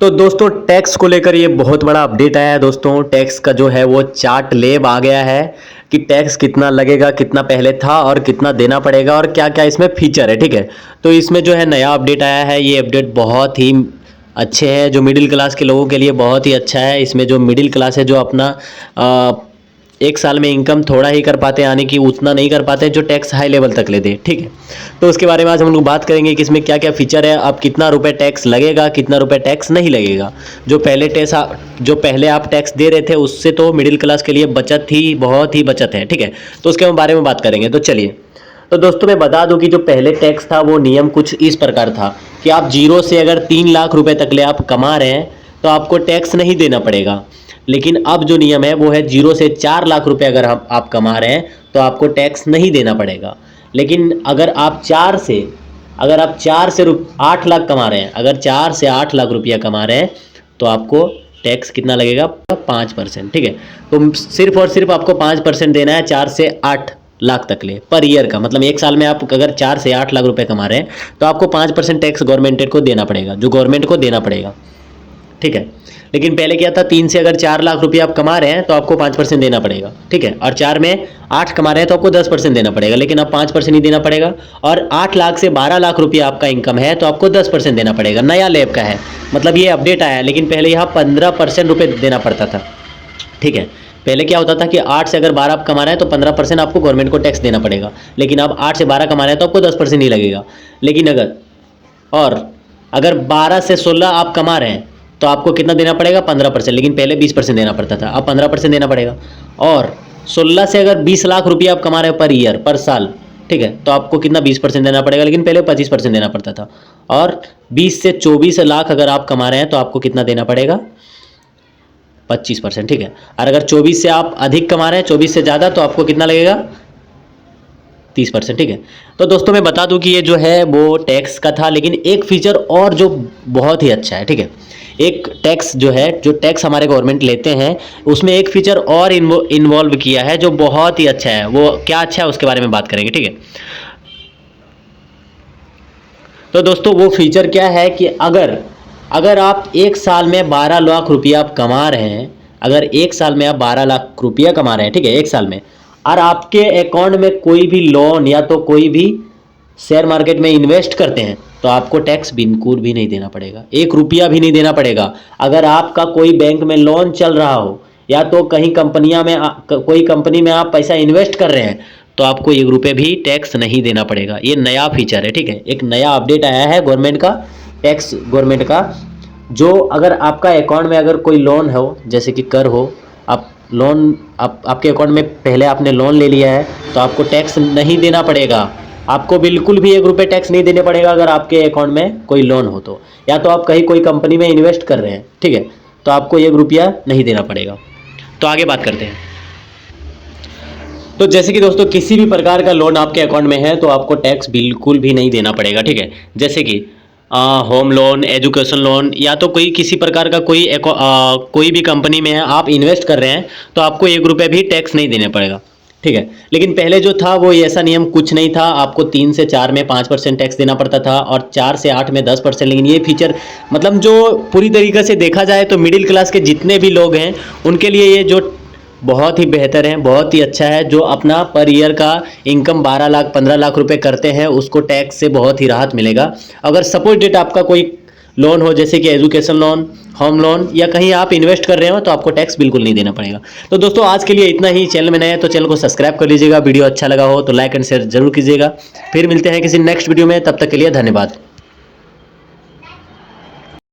तो दोस्तों टैक्स को लेकर ये बहुत बड़ा अपडेट आया है दोस्तों। टैक्स का जो है वो चार्ट लेब आ गया है कि टैक्स कितना लगेगा, कितना पहले था और कितना देना पड़ेगा और क्या क्या इसमें फीचर है। ठीक है, तो इसमें जो है नया अपडेट आया है। ये अपडेट बहुत ही अच्छे हैं, जो मिडिल क्लास के लोगों के लिए बहुत ही अच्छा है। इसमें जो मिडिल क्लास है, जो अपना एक साल में इनकम थोड़ा ही कर पाते हैं, यानी कि उतना नहीं कर पाते जो टैक्स हाई लेवल तक लेते हैं। ठीक है, तो उसके बारे में आज हम लोग बात करेंगे कि इसमें क्या क्या फीचर है, अब कितना रुपए टैक्स लगेगा, कितना रुपए टैक्स नहीं लगेगा। जो पहले आप टैक्स दे रहे थे उससे तो मिडिल क्लास के लिए बचत ही, बहुत ही बचत है। ठीक है, तो उसके बारे में बात करेंगे। तो चलिए, तो दोस्तों मैं बता दूं कि जो पहले टैक्स था वो नियम कुछ इस प्रकार था कि आप जीरो से अगर 3 लाख रुपए तक ले आप कमा रहे हैं तो आपको टैक्स नहीं देना पड़ेगा। लेकिन अब जो नियम है वो है 0 से 4 लाख रुपए अगर आप कमा रहे हैं तो आपको टैक्स नहीं देना पड़ेगा। लेकिन अगर आप 4 से 8 लाख कमा रहे हैं, अगर 4 से 8 लाख रुपया कमा रहे हैं तो आपको टैक्स कितना लगेगा? 5%। ठीक है, तो सिर्फ और सिर्फ आपको 5% देना है 4 से 8 लाख तक ले पर ईयर का। मतलब एक साल में आप अगर 4 से 8 लाख रुपए कमा रहे हैं तो आपको 5% टैक्स गवर्नमेंट को देना पड़ेगा, जो गवर्नमेंट को देना पड़ेगा। ठीक है, लेकिन पहले क्या था, 3 से अगर 4 लाख रुपये आप कमा रहे हैं तो आपको 5% देना पड़ेगा। ठीक है, और 4 में 8 कमा रहे हैं तो आपको 10% देना पड़ेगा, लेकिन अब 5% ही देना पड़ेगा। और 8 लाख से 12 लाख रुपये आपका इनकम है तो आपको 10% देना पड़ेगा। नया लैब का है, मतलब ये अपडेट आया है। लेकिन पहले यहाँ 15% रुपये देना पड़ता था। ठीक है, पहले क्या होता था कि 8 से अगर 12 आप कमा रहे हैं तो 15% आपको गवर्नमेंट को टैक्स देना पड़ेगा। लेकिन अब 8 से 12 कमा रहे हैं तो आपको 10% ही लगेगा। लेकिन अगर 12 से 16 आप कमा रहे हैं तो आपको कितना देना पड़ेगा? 15%। लेकिन पहले 20% देना पड़ता था, अब 15% देना पड़ेगा। और 16 से अगर 20 लाख रुपये आप कमा रहे हो पर ईयर, पर साल, ठीक है, तो आपको कितना? 20% देना पड़ेगा। लेकिन पहले 25% देना पड़ता था। और 20 से 24 लाख अगर आप कमा रहे हैं तो आपको कितना देना पड़ेगा? 25%। ठीक है, और अगर 24 से आप अधिक कमा रहे हैं, 24 से ज़्यादा, तो आपको कितना लगेगा? 30%। ठीक है, तो दोस्तों मैं बता दूं कि ये जो है वो टैक्स का था, लेकिन एक फीचर और जो बहुत ही अच्छा है। ठीक है, एक टैक्स जो है, जो टैक्स हमारे गवर्नमेंट लेते हैं, उसमें एक फीचर और इन्वॉल्व किया है जो बहुत ही अच्छा है। वो क्या अच्छा है उसके बारे में बात करेंगे। ठीक है, तो दोस्तों वो फीचर क्या है कि अगर आप एक साल में 12 लाख रुपया आप कमा रहे हैं, अगर एक साल में आप 12 लाख रुपया कमा रहे हैं, ठीक है, एक साल में, और आपके अकाउंट में कोई भी लोन या तो कोई भी शेयर मार्केट में इन्वेस्ट करते हैं तो आपको टैक्स बिल्कुल भी नहीं देना पड़ेगा, 1 रुपया भी नहीं देना पड़ेगा। अगर आपका कोई बैंक में लोन चल रहा हो या तो कहीं कोई कंपनी में आप पैसा इन्वेस्ट कर रहे हैं तो आपको 1 रुपये भी टैक्स नहीं देना पड़ेगा। ये नया फीचर है। ठीक है, एक नया अपडेट आया है गवर्नमेंट का, टैक्स गवर्नमेंट का, जो अगर आपका अकाउंट में अगर कोई लोन हो, जैसे कि कर हो, आपके अकाउंट में पहले आपने लोन ले लिया है तो आपको टैक्स नहीं देना पड़ेगा। आपको बिल्कुल भी 1 रुपये टैक्स नहीं देने पड़ेगा अगर आपके अकाउंट में कोई लोन हो तो, या तो आप कहीं कोई कंपनी में इन्वेस्ट कर रहे हैं, ठीक है, तो आपको 1 रुपया नहीं देना पड़ेगा। तो आगे बात करते हैं। तो जैसे कि दोस्तों किसी भी प्रकार का लोन आपके अकाउंट में है तो आपको टैक्स बिल्कुल भी नहीं देना पड़ेगा। ठीक है, जैसे कि होम लोन, एजुकेशन लोन, या तो किसी प्रकार का कोई भी कंपनी में आप इन्वेस्ट कर रहे हैं तो आपको 1 रुपये भी टैक्स नहीं देना पड़ेगा। ठीक है, लेकिन पहले जो था वो ऐसा नियम कुछ नहीं था। आपको 3 से 4 में 5% टैक्स देना पड़ता था और 4 से 8 में 10%। लेकिन ये फीचर, मतलब जो पूरी तरीके से देखा जाए तो मिडिल क्लास के जितने भी लोग हैं उनके लिए ये जो बहुत ही बेहतर है, बहुत ही अच्छा है। जो अपना पर ईयर का इनकम 12 लाख 15 लाख रुपए करते हैं उसको टैक्स से बहुत ही राहत मिलेगा। अगर सपोज डेट आपका कोई लोन हो, जैसे कि एजुकेशन लोन, होम लोन, या कहीं आप इन्वेस्ट कर रहे हो, तो आपको टैक्स बिल्कुल नहीं देना पड़ेगा। तो दोस्तों आज के लिए इतना ही। चैनल में नए हैं तो चैनल को सब्सक्राइब कर लीजिएगा। वीडियो अच्छा लगा हो तो लाइक एंड शेयर जरूर कीजिएगा। फिर मिलते हैं किसी नेक्स्ट वीडियो में, तब तक के लिए धन्यवाद।